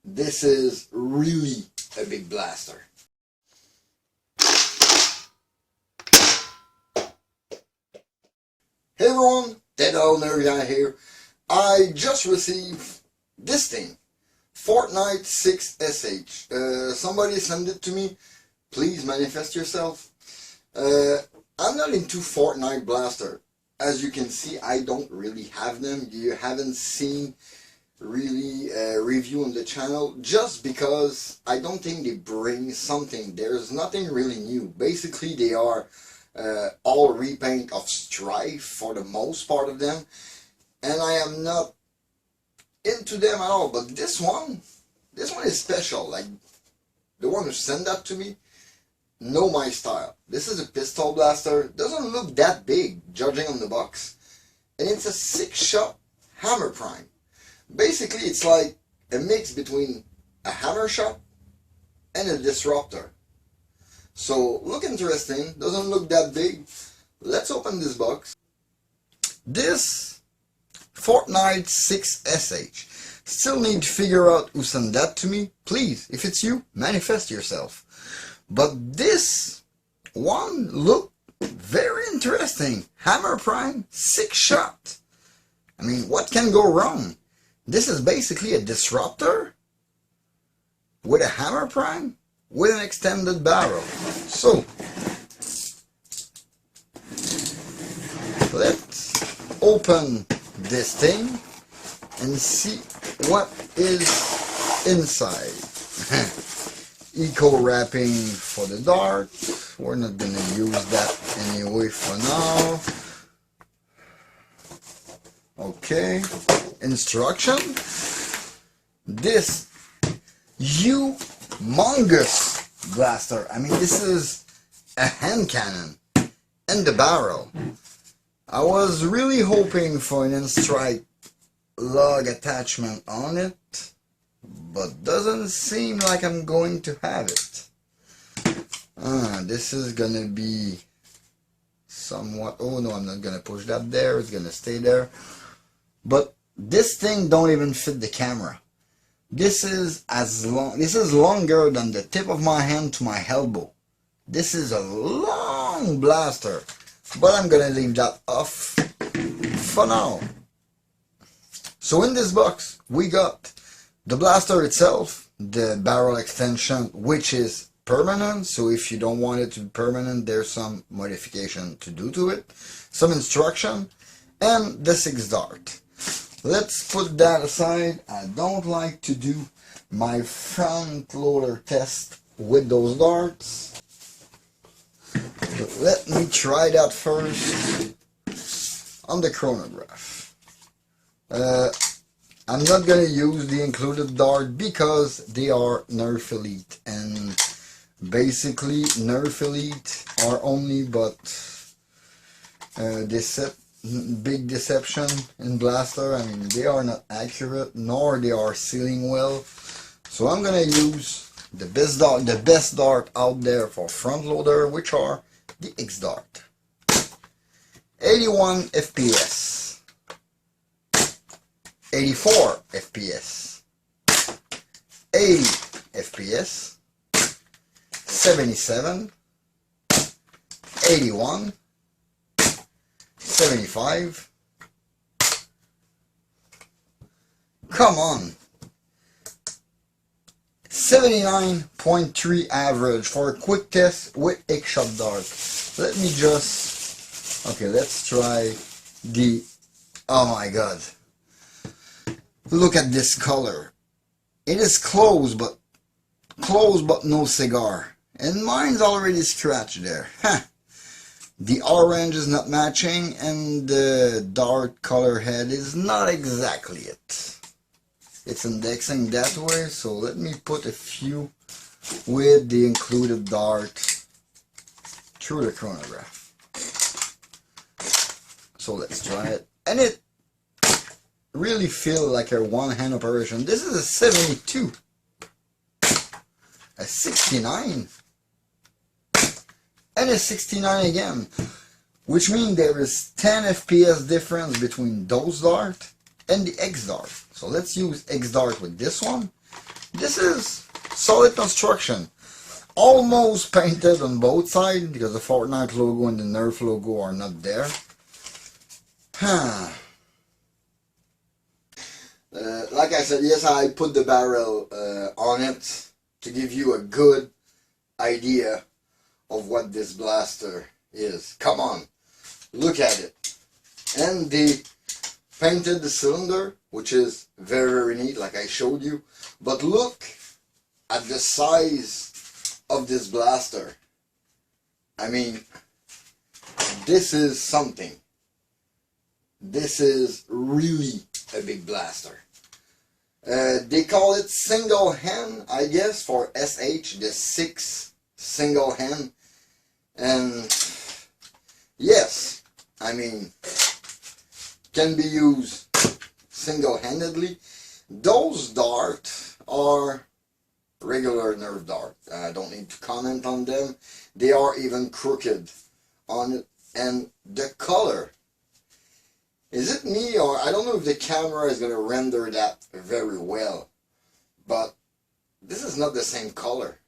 This is really a big blaster. Hey everyone, thatoldnerfguy here. I just received this thing, Fortnite 6SH. Somebody sent it to me. Please manifest yourself. I'm not into Fortnite blaster. As you can see, I don't really have them. You haven't seen really a review on the channel just because I don't think they bring something. There's nothing really new. Basically, they are all repaint of Strife for the most part of them, and I am not into them at all. But this one is special. Like the one who sent that to me know my style. This is a pistol blaster. Doesn't look that big judging on the box, and it's a 6-shot hammer prime. Basically, it's like a mix between a hammershot and a disruptor. So, look interesting. Doesn't look that big. Let's open this box. This Fortnite 6SH. Still need to figure out who sent that to me. Please, if it's you, manifest yourself. But this one looked very interesting. Hammer prime, 6-shot. I mean, what can go wrong? This is basically a disruptor with a hammer prime with an extended barrel. So let's open this thing and see what is inside. Eco wrapping for the dart. We're not gonna use that anyway for now. Okay, instruction. This humongous blaster. I mean, this is a hand cannon and the barrel. I was really hoping for an N-Strike lug attachment on it, but doesn't seem like I'm going to have it. This is gonna be somewhat, oh no, I'm not gonna push that there, it's gonna stay there. But this thing don't even fit the camera. This is longer than the tip of my hand to my elbow. This is a long blaster, but I'm gonna leave that off for now. So in this box we got the blaster itself, the barrel extension, which is permanent, so if you don't want it to be permanent, there's some modification to do to it, some instruction, and the 6 dart. Let's put that aside. I don't like to do my front loader test with those darts. But let me try that first on the chronograph. I'm not going to use the included dart because they are Nerf Elite, and basically Nerf Elite are only but big deception in blaster. I mean, they are not accurate, nor they are sealing well. So I'm gonna use the best dart out there for front loader, which are the X dart. 81 FPS, 84 FPS, 80 FPS, 77, 81, 75. Come on. 79.3 average for a quick test with X-shot dart. Let me just, okay, let's try the, oh my god. Look at this color. It is close but no cigar. And mine's already scratched there. The orange is not matching, and the dart color head is not exactly it. It's indexing that way, so let me put a few with the included dart through the chronograph. So let's try it. And it really feels like a one-hand operation. This is a 72, a 69, and a 69 again, which means there is 10 FPS difference between those dart and the X dart. So let's use X dart with this one. this is solid construction. Almost painted on both sides because the Fortnite logo and the Nerf logo are not there. Like I said, yes, I put the barrel on it to give you a good idea of what this blaster is. Come on, look at it. And they painted the cylinder, which is very, very neat, like I showed you. But look at the size of this blaster. I mean, this is something. This is really a big blaster. They call it single hand, I guess, for SH, the 6 single hand. And yes, I mean, can be used single-handedly. Those darts are regular Nerf dart. I don't need to comment on them. They are even crooked on it. And the color, is it me, or I don't know if the camera is going to render that very well, but this is not the same color.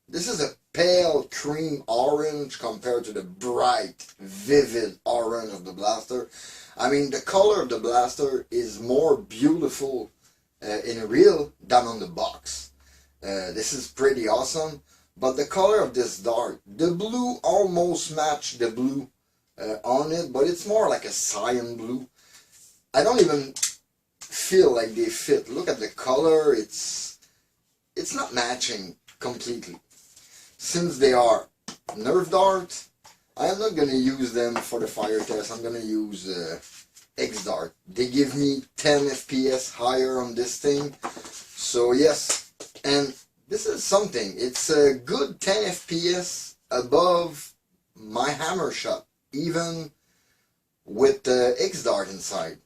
This is a pale cream orange compared to the bright, vivid orange of the blaster. I mean, the color of the blaster is more beautiful in real than on the box. This is pretty awesome, but the color of this dart, the blue almost matched the blue on it, but it's more like a cyan blue. I don't even feel like they fit. Look at the color, it's not matching completely. Since they are Nerf darts, I am not going to use them for the fire test. I'm going to use X dart. They give me 10 FPS higher on this thing. So yes, and this is something. It's a good 10 FPS above my hammershot, even with the X dart inside.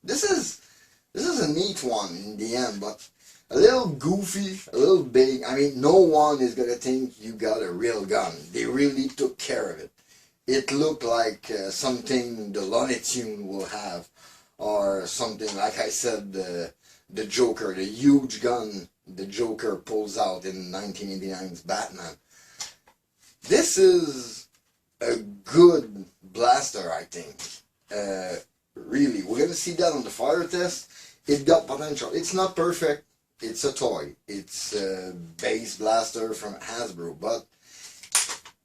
This is a neat one in the end, but a little goofy, a little big. I mean, no one is going to think you got a real gun. They really took care of it. It looked like something the Looney Tunes will have, or something, like I said, the Joker, the huge gun the Joker pulls out in 1989's Batman. This is a good blaster, I think. Really, we're going to see that on the fire test. It got potential. It's not perfect. It's a toy. It's a base blaster from Hasbro, but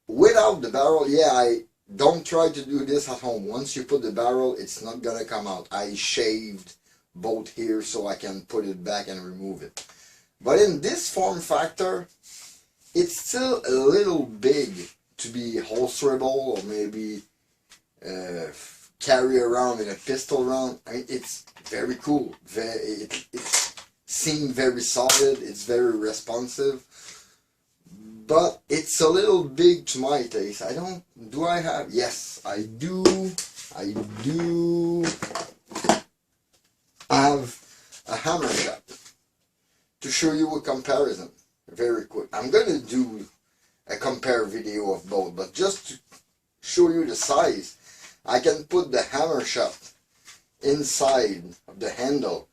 without the barrel, yeah, don't try to do this at home. Once you put the barrel, it's not gonna come out. I shaved both here so I can put it back and remove it. But in this form factor, it's still a little big to be holsterable or maybe carry around in a pistol round. I mean, it's very cool. It's seemed very solid. It's very responsive. But it's a little big to my taste. Do I have? Yes, I do. I have a hammershot to show you a comparison. Very quick. I'm going to do a compare video of both, but just to show you the size, I can put the hammershot inside of the handle,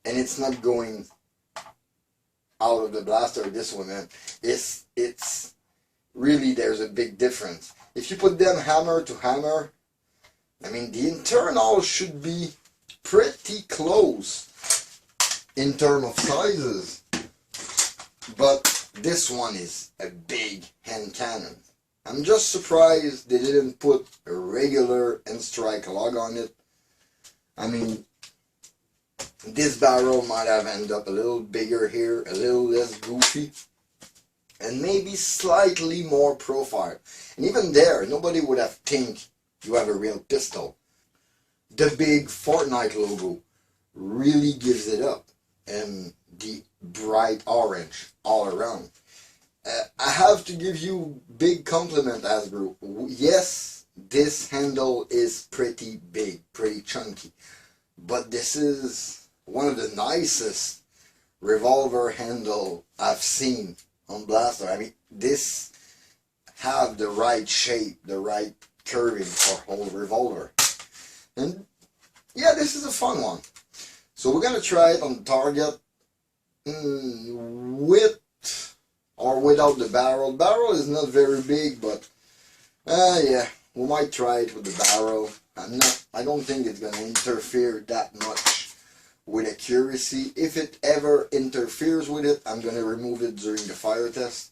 and it's not going out of the blaster. This one, and it's really, there's a big difference. If you put them hammer to hammer, I mean, the internal should be pretty close in terms of sizes, but this one is a big hand cannon. I'm just surprised they didn't put a regular end strike lug on it. I mean, this barrel might have ended up a little bigger here, a little less goofy, and maybe slightly more profile. And even there, nobody would have think you have a real pistol. The big Fortnite logo really gives it up, and the bright orange all around. I have to give you big compliment, Hasbro. Yes, this handle is pretty big, pretty chunky, but this is one of the nicest revolver handle I've seen on blaster. I mean, this have the right shape, the right curving for whole revolver. And yeah, this is a fun one. So we're gonna try it on the target. with or without the barrel. Barrel is not very big, but yeah, we might try it with the barrel. I don't think it's gonna interfere that much with accuracy. If it ever interferes with it, I'm gonna remove it during the fire test.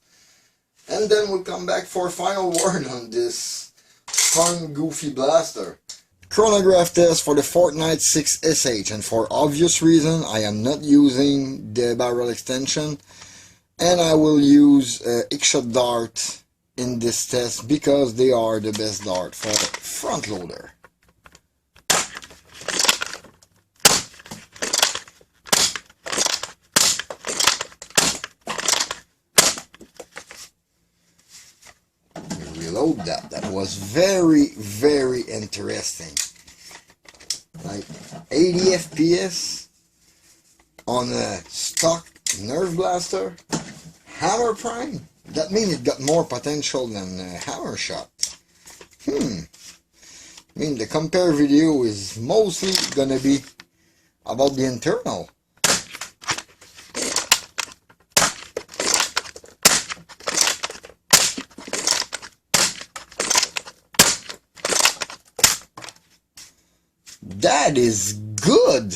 And then we'll come back for a final word on this fun, goofy blaster. Chronograph test for the Fortnite 6SH, and for obvious reason I am not using the barrel extension, and I will use X-Shot dart in this test because they are the best dart for front loader. Reload that. That was very, very interesting. Like 80 FPS on a stock Nerf blaster. Hammer prime. That means it got more potential than hammershot. I mean, the compare video is mostly gonna be about the internal. That is good.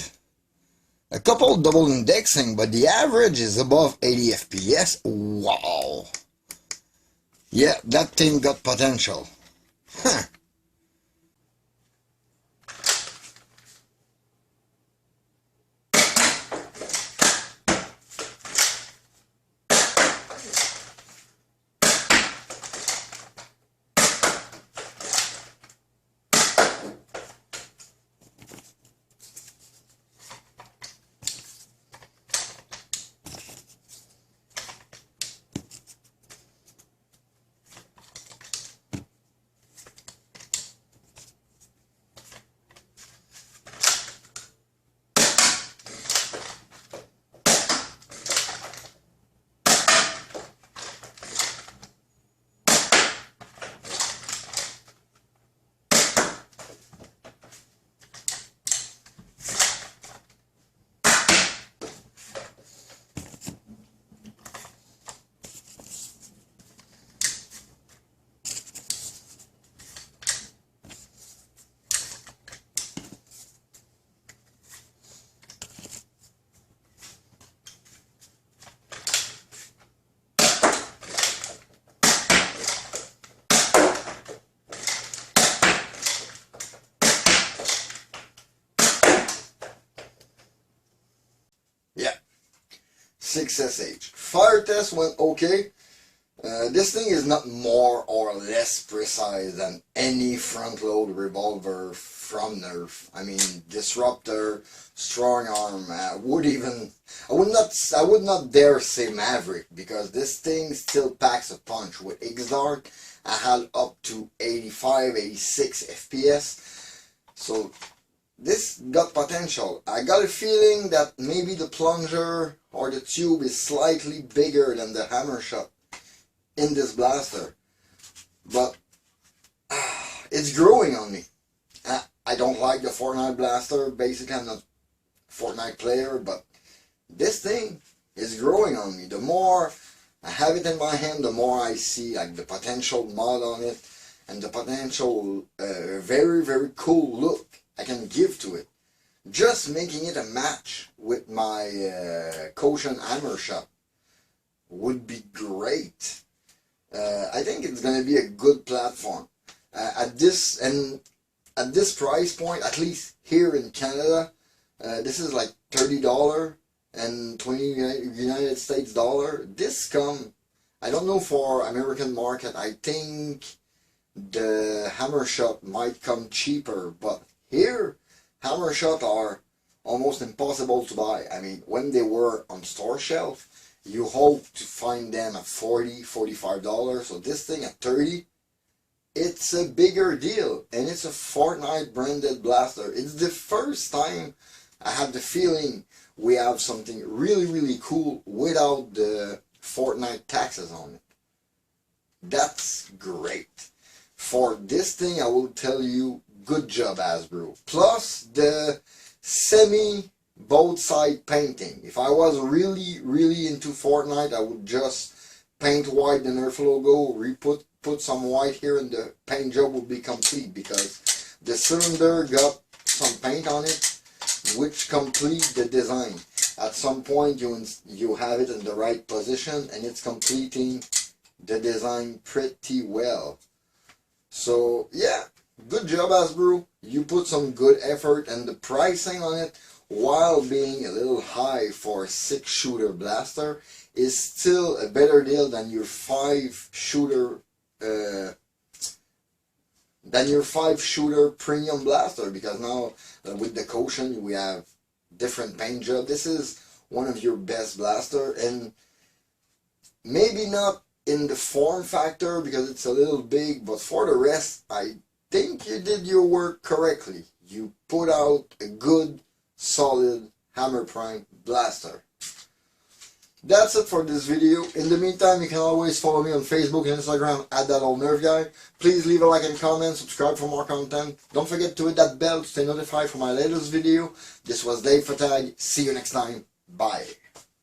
A couple double indexing, but the average is above 80 FPS. Wow. Yeah, that thing got potential. Huh. Yeah, 6SH. Fire test went okay. This thing is not more or less precise than any front load revolver from Nerf. I mean, Disruptor, Strong Arm, I would not dare say Maverick, because this thing still packs a punch. With X-Dart, I had up to 85, 86 FPS. So this got potential. I got a feeling that maybe the plunger or the tube is slightly bigger than the hammershot in this blaster, but it's growing on me. I don't like the Fortnite blaster. Basically, I'm not a Fortnite player, but this thing is growing on me. The more I have it in my hand, the more I see like the potential mod on it and the potential very, very cool look I can give to it. Just making it a match with my Caution hammershot would be great. I think it's going to be a good platform. At this price point, at least here in Canada, this is like $30 and 20 United States dollar. This come, I don't know for American market, I think the hammershot might come cheaper, but here, hammershot are almost impossible to buy. I mean, when they were on store shelf, you hope to find them at $40, $45. So this thing at $30, it's a bigger deal. And it's a Fortnite branded blaster. It's the first time I have the feeling we have something really, really cool without the Fortnite taxes on it. That's great. For this thing, I will tell you, good job, Hasbro. Plus the semi both side painting. If I was really into Fortnite, I would just paint white the Nerf logo, put some white here, and the paint job would be complete, because the cylinder got some paint on it which complete the design. At some point you have it in the right position and it's completing the design pretty well. So yeah, good job Hasbro. You put some good effort, and the pricing on it, while being a little high for a 6-shooter blaster, is still a better deal than your 5-shooter premium blaster, because now with the caution we have different paint job. This is one of your best blaster, and maybe not in the form factor because it's a little big, but for the rest I think you did your work correctly. You put out a good solid hammer prime blaster. That's it for this video. In the meantime, you can always follow me on Facebook and Instagram at thatoldnerfguy. Please leave a like and comment, subscribe for more content. Don't forget to hit that bell to stay notified for my latest video. This was Dave Fatag. See you next time. Bye.